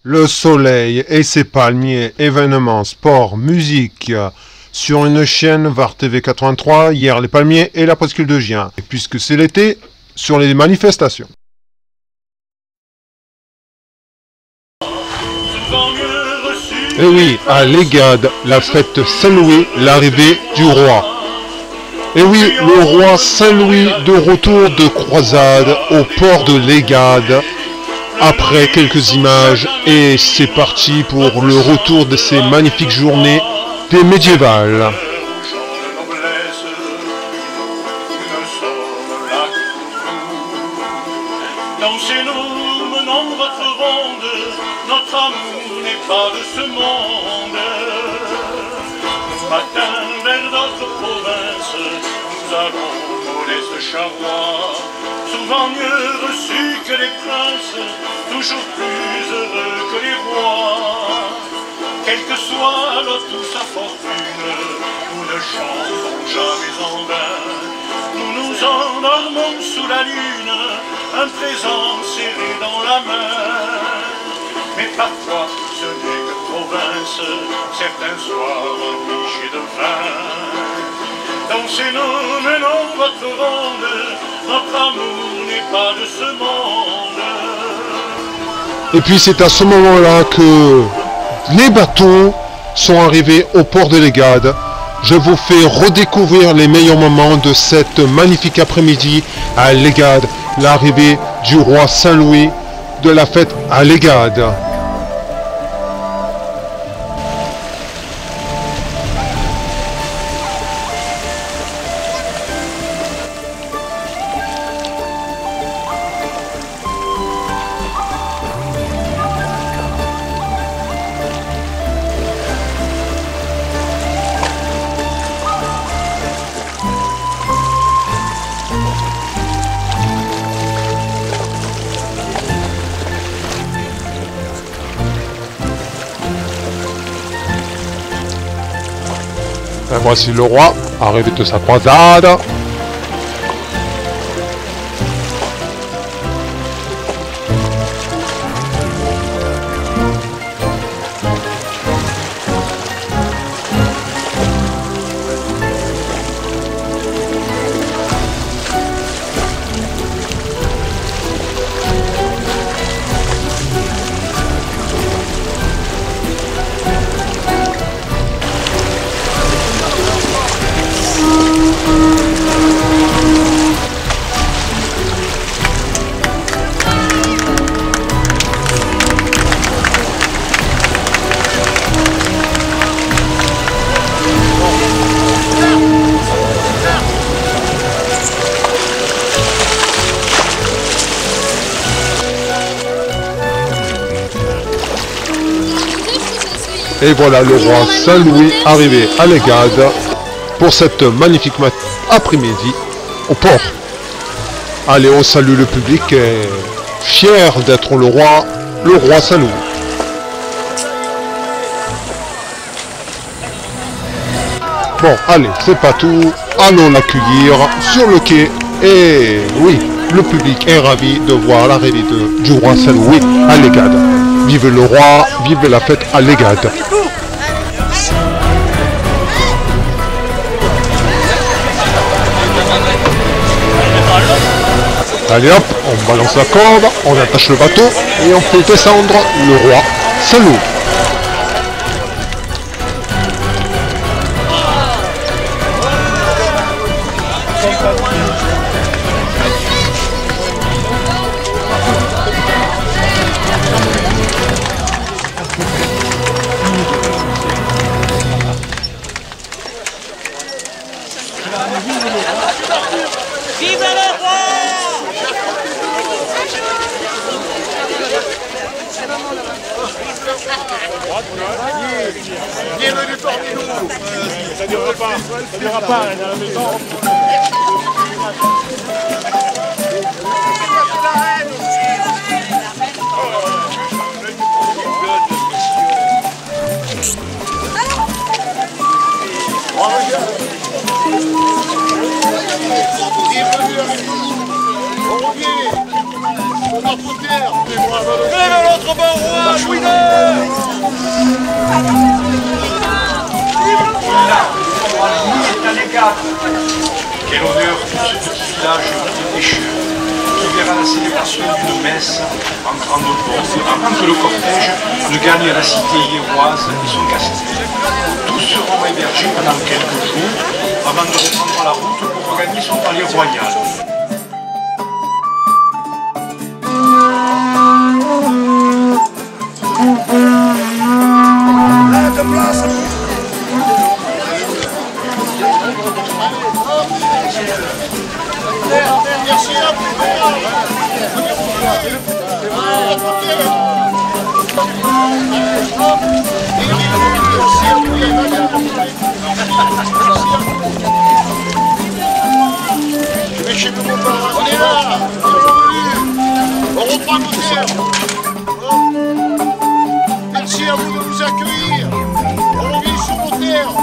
Le soleil et ses palmiers, événements, sport, musique, sur une chaîne VAR TV 83, hier les palmiers et la presqu'île de Gien. Et puisque c'est l'été, sur les manifestations. Et oui, à l'Égade, la fête Saint-Louis, l'arrivée du roi. Et oui, le roi Saint-Louis de retour de croisade au port de l'Égade. Après quelques images, et c'est parti pour le retour de ces magnifiques journées des médiévales. Dansez-nous, menons votre ronde, notre amour n'est pas de ce monde. Ce matin, vers notre province, nous allons au l'est charrois, souvent mieux reçus que les princes, toujours plus heureux que les rois. Quelle que soit notre ou sa fortune, nous ne chantons jamais en vain. Nous nous endormons sous la lune, un présent serré dans la main. Mais parfois ce n'est que province, certains soirs enichés de vin. Dansez-nous, menons votre ronde, notre amour n'est pas de ce monde. Et puis c'est à ce moment-là que les bateaux sont arrivés au port de l'Égade. Je vous fais redécouvrir les meilleurs moments de cette magnifique après-midi à l'Égade, l'arrivée du roi Saint-Louis de la fête à l'Égade. Et voici le roi, arrivé de sa croisade. Et voilà le roi Saint-Louis arrivé à l'Égade pour cette magnifique après-midi au port. Allez, on salue le public et fier d'être le roi Saint-Louis. Bon, allez, c'est pas tout. Allons l'accueillir sur le quai. Et oui, le public est ravi de voir l'arrivée du roi Saint-Louis à l'Égade. Vive le roi, vive la fête à l'Égade. Allez hop, on balance la corde, on attache le bateau et on fait descendre le roi Saint-Louis. Vive le roi! Bienvenue parmi nous. Ça durera pas à la maison. Vive notre terre! Vive notre roi, Louis-IX. C'est un légat. Quel honneur pour ce petit village déchu qui verra la célébration d'une messe en grande pompe avant que le cortège ne gagne la cité hiéroise et son castel. Tous seront hébergés pendant quelques jours avant de reprendre la route pour regagner son palais royal. Je vais chez mon parent. On est là. On reprend nos terres. Merci à vous de nous accueillir. On revient sur nos terres.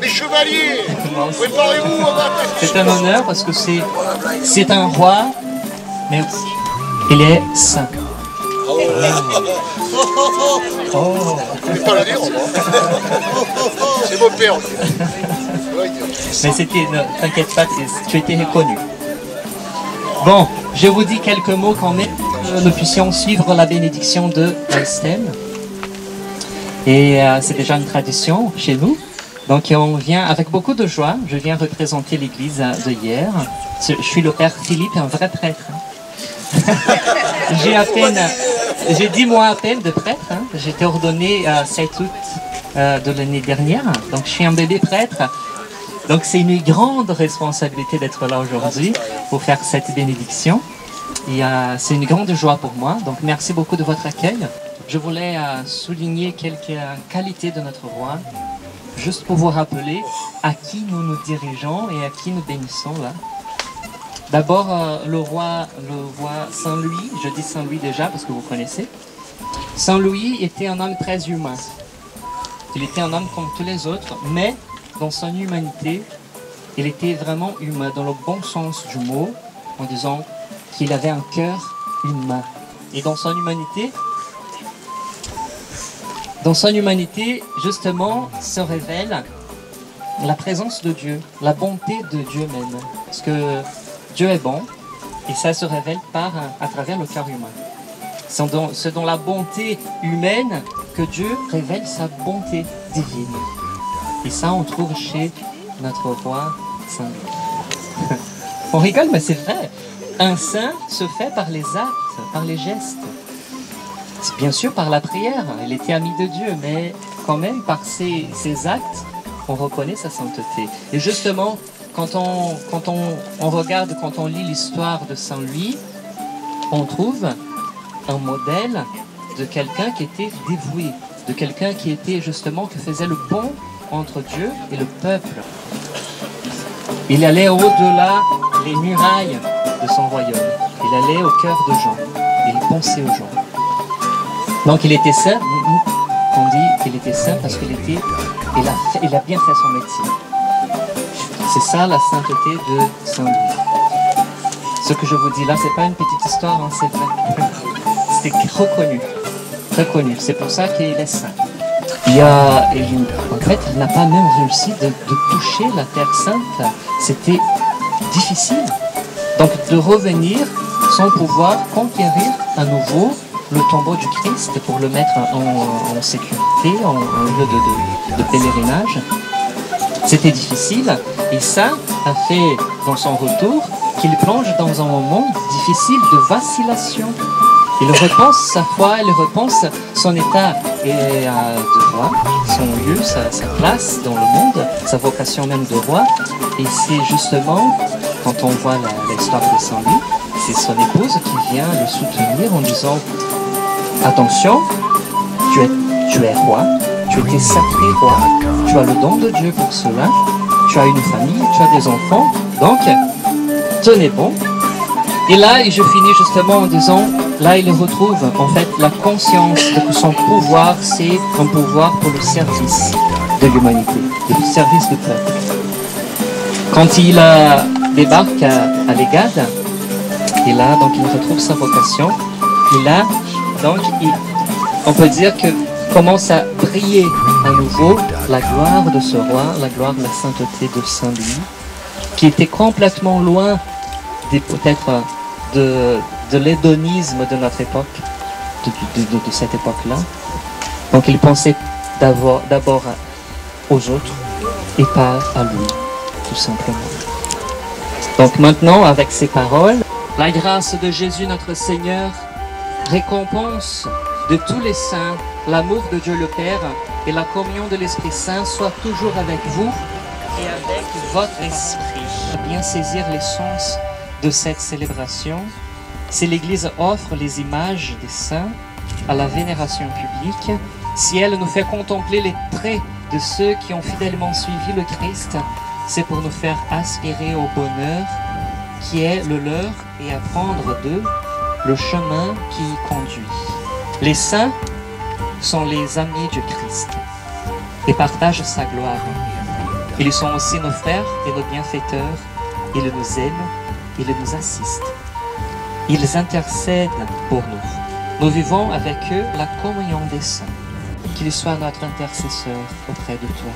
Les chevaliers, préparez-vous à battre. C'est un honneur parce que c'est un roi, mais aussi il est saint. Oh. Je ne vais pas le dire, c'est mon père. Mais c'était, ne t'inquiète pas, tu étais reconnu. Bon, je vous dis quelques mots quand même, que nous puissions suivre la bénédiction de Einstein. Et c'est déjà une tradition chez nous. Donc on vient avec beaucoup de joie. Je viens représenter l'église de hier. Je suis le père Philippe, un vrai prêtre. J'ai 10 mois à peine de prêtre. J'ai été ordonné 7 août de l'année dernière. Donc je suis un bébé prêtre. Donc c'est une grande responsabilité d'être là aujourd'hui pour faire cette bénédiction. Et c'est une grande joie pour moi. Donc merci beaucoup de votre accueil. Je voulais souligner quelques qualités de notre roi, juste pour vous rappeler à qui nous nous dirigeons et à qui nous bénissons là. D'abord, le roi Saint-Louis, je dis Saint-Louis déjà parce que vous connaissez. Saint-Louis était un homme très humain. Il était un homme comme tous les autres, mais dans son humanité, il était vraiment humain, dans le bon sens du mot, en disant qu'il avait un cœur humain. Et dans son humanité, justement, se révèle la présence de Dieu, la bonté de Dieu même. Parce que Dieu est bon, et ça se révèle à travers le cœur humain. C'est dans la bonté humaine que Dieu révèle sa bonté divine. Et ça, on trouve chez notre roi Saint-Louis. On rigole, mais c'est vrai. Un saint se fait par les actes, par les gestes. C'est bien sûr par la prière, il était ami de Dieu, mais quand même par ses actes, on reconnaît sa sainteté. Et justement, quand on regarde, quand on lit l'histoire de Saint-Louis, on trouve un modèle de quelqu'un qui était dévoué, de quelqu'un qui était justement, qui faisait le bon entre Dieu et le peuple. Il allait au-delà des murailles de son royaume. Il allait au cœur de gens. Il pensait aux gens. Donc il était saint. On dit qu'il était saint parce qu'il a bien fait son métier. C'est ça la sainteté de Saint-Louis. Ce que je vous dis là, c'est pas une petite histoire, hein, c'est vrai. C'est reconnu. C'est pour ça qu'il est saint. En fait, il n'a pas même réussi de toucher la terre sainte. C'était difficile. Donc de revenir sans pouvoir conquérir à nouveau le tombeau du Christ pour le mettre en sécurité, en lieu de pèlerinage. C'était difficile et ça a fait dans son retour qu'il plonge dans un moment difficile de vacillation. Il repense sa foi, il repense son état de roi, son lieu, sa place dans le monde, sa vocation même de roi. Et c'est justement, quand on voit l'histoire de Saint-Louis, c'est son épouse qui vient le soutenir en disant « Attention, tu es roi, tu étais sacré roi, tu as le don de Dieu pour cela, tu as une famille, tu as des enfants, donc tenait bon. Et là, je finis justement en disant, là, il retrouve en fait la conscience de que son pouvoir, c'est un pouvoir pour le service de l'humanité, le service du peuple. Quand il débarque à l'Égade, et là, donc, il retrouve sa vocation. Et là, donc, on peut dire que commence à briller à nouveau la gloire de ce roi, la gloire de la sainteté de Saint-Louis, qui était complètement loin peut-être de l'hédonisme de notre époque, de cette époque-là. Donc il pensait d'abord aux autres et pas à lui, tout simplement. Donc maintenant, avec ces paroles, la grâce de Jésus notre Seigneur, récompense de tous les saints, l'amour de Dieu le Père et la communion de l'Esprit Saint soient toujours avec vous et avec votre esprit. Bien saisir les sens de cette célébration, si l'Église offre les images des saints à la vénération publique, si elle nous fait contempler les traits de ceux qui ont fidèlement suivi le Christ, c'est pour nous faire aspirer au bonheur qui est le leur et apprendre d'eux le chemin qui y conduit. Les saints sont les amis du Christ et partagent sa gloire. Ils sont aussi nos frères et nos bienfaiteurs. Ils nous aiment, ils nous assistent. Ils intercèdent pour nous. Nous vivons avec eux la communion des saints. Qu'il soit notre intercesseur auprès de toi.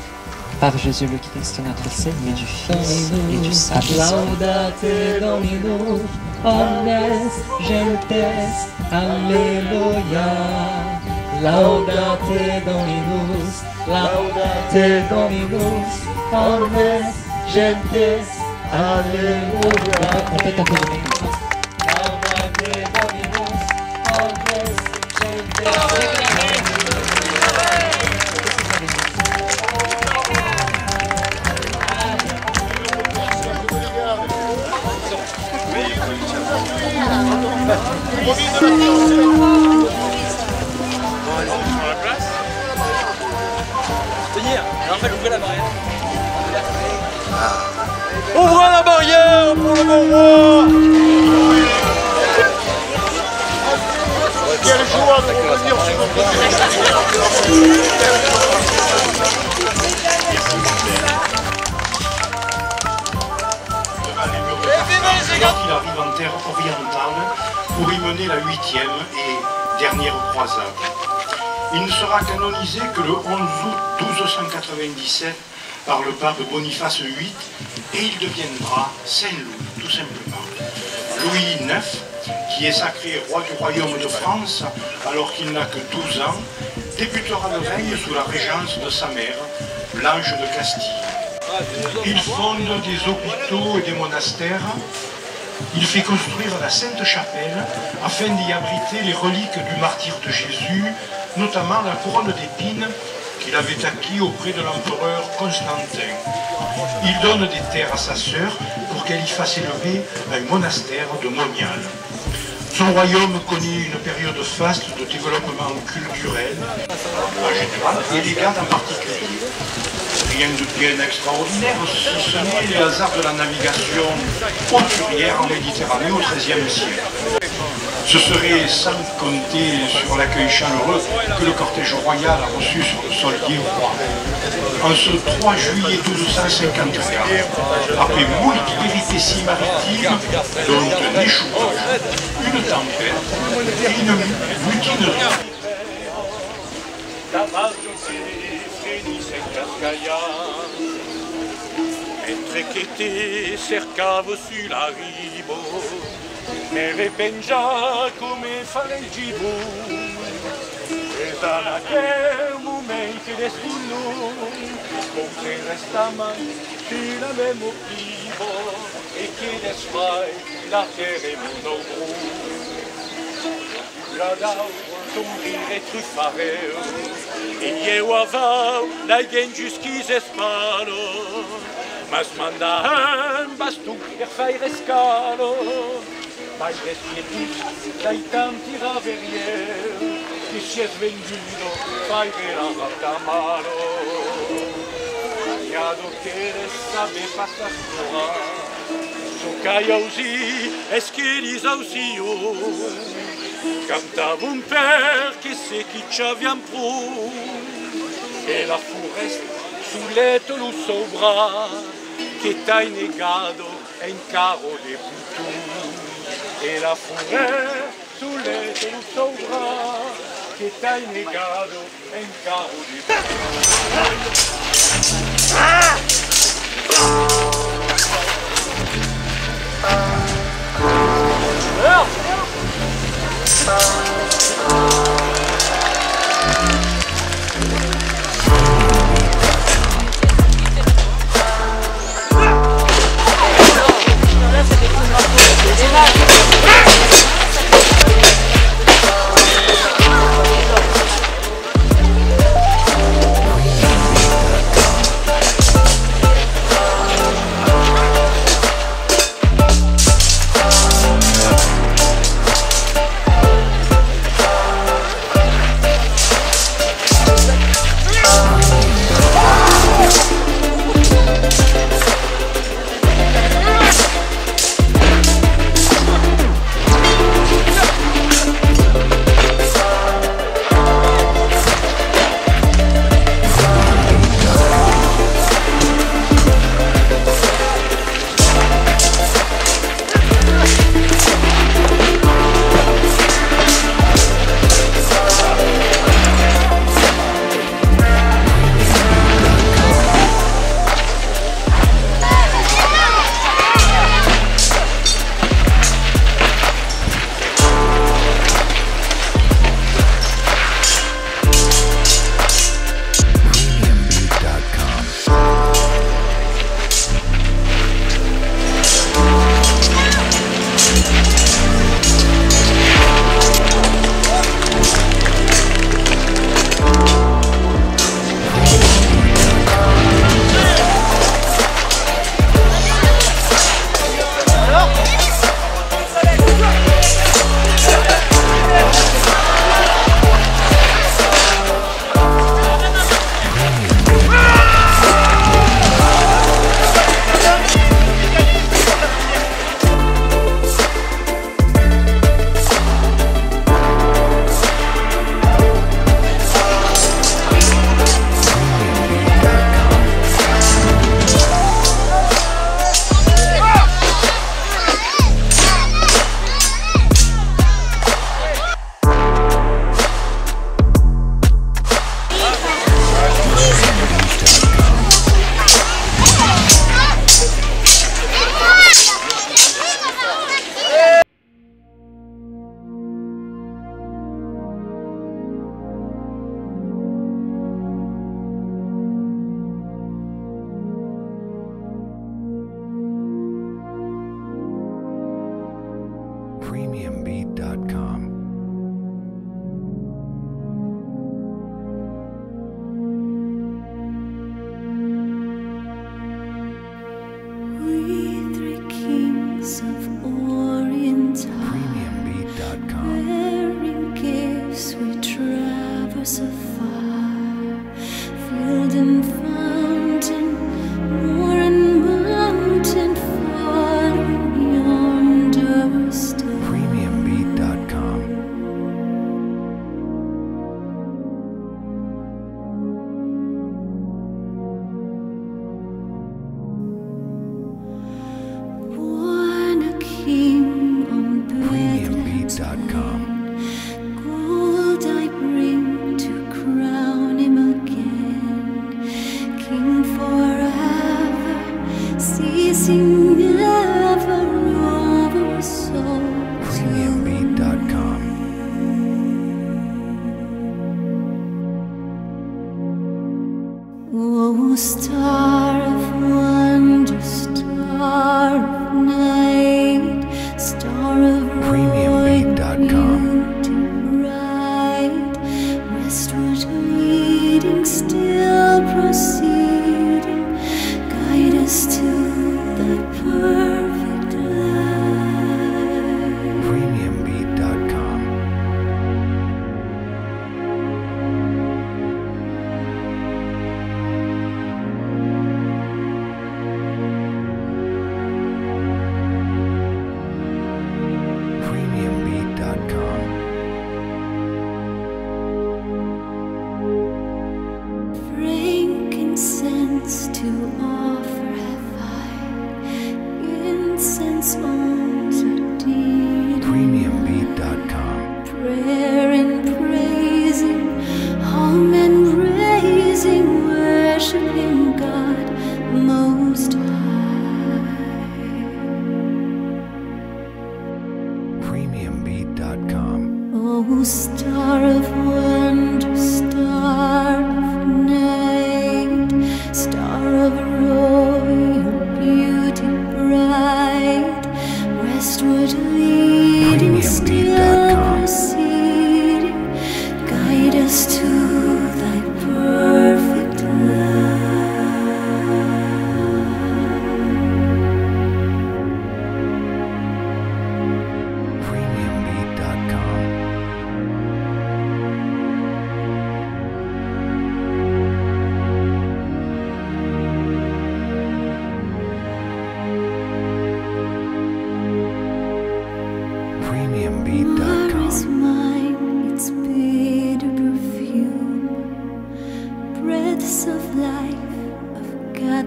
Par Jésus le Christ, notre Seigneur, du Fils et du Saint-Esprit. Laudate Domino, omnes gentes, Alleluia. Laudate Dominus, laudate Dominus, omnes gentes, Alleluia. On peut t'applaudir. Laudate Dominus, omnes gentes. Ouvrez la barrière pour le bon roi. Quelle joie de revenir sur notre Alors qu'il arrive en terre orientale pour y mener la 8e et dernière croisade. Il ne sera canonisé que le 11 août 1297 par le pape Boniface VIII et il deviendra Saint-Louis, tout simplement. Louis IX, qui est sacré roi du royaume de France alors qu'il n'a que 12 ans, débutera le règne sous la régence de sa mère, Blanche de Castille. Il fonde des hôpitaux et des monastères. Il fait construire la Sainte Chapelle afin d'y abriter les reliques du martyr de Jésus, notamment la couronne d'épines qu'il avait acquis auprès de l'empereur Constantin. Il donne des terres à sa sœur pour qu'elle y fasse élever un monastère de Monial. Son royaume connaît une période faste de développement culturel en général et l'Égade en particulier. Rien de bien extraordinaire, si ce n'est les hasards de la navigation hauturière en Méditerranée au XIIIe siècle. Ce serait sans compter sur l'accueil chaleureux que le cortège royal a reçu sur le sol d'Irois. En ce 3 juillet 1254, après moult péripéties maritimes, dont un échouage, une tempête et une mutinerie. Entrechete cercavo sulla rivo, nelle pengia come faleggivo, e dalla che momenti descullo, con che resta mai, ci l'avemo vivo, e che desfai la terra e mondo gru. Gradau, sombire truffareu, e eu avau, la gen jusquis espano, mas mandahan bastu per faire scalo, mai despietus dai tanti raverieri, che si è svenduto, fai vera la mano. Iado che sabe passa sua, Caiausi, eschieris ausio, cantava un père che se chi ci avviam pro, e la foresta sull'eto lo sobra, che t'hai negato e in caro de butu, e la foresta sull'eto lo sobra, che t'hai negato e in caro de butu. PremiumBeat.com. We three kings of Orient, PremiumBeat.com. wearing gifts we traverse afar, field and fountain, moor and mountain, far yonder still. PremiumBeat.com. Born a king on Bethlehem's PremiumBeat.com. plain, gold I bring to crown him again, king forever, ceasing never over souls. PremiumBeat.com. O star of wonder, star of night, star of PremiumBeat.com. beauty bright, westward leading, still proceeding, guide us to thy perfect light. PremiumBeat.com.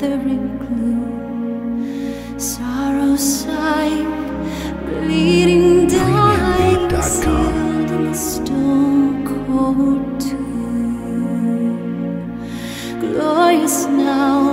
gathering gloom, sorrow sighing, bleeding, dying, sealed in the stone cold tomb. Glorious now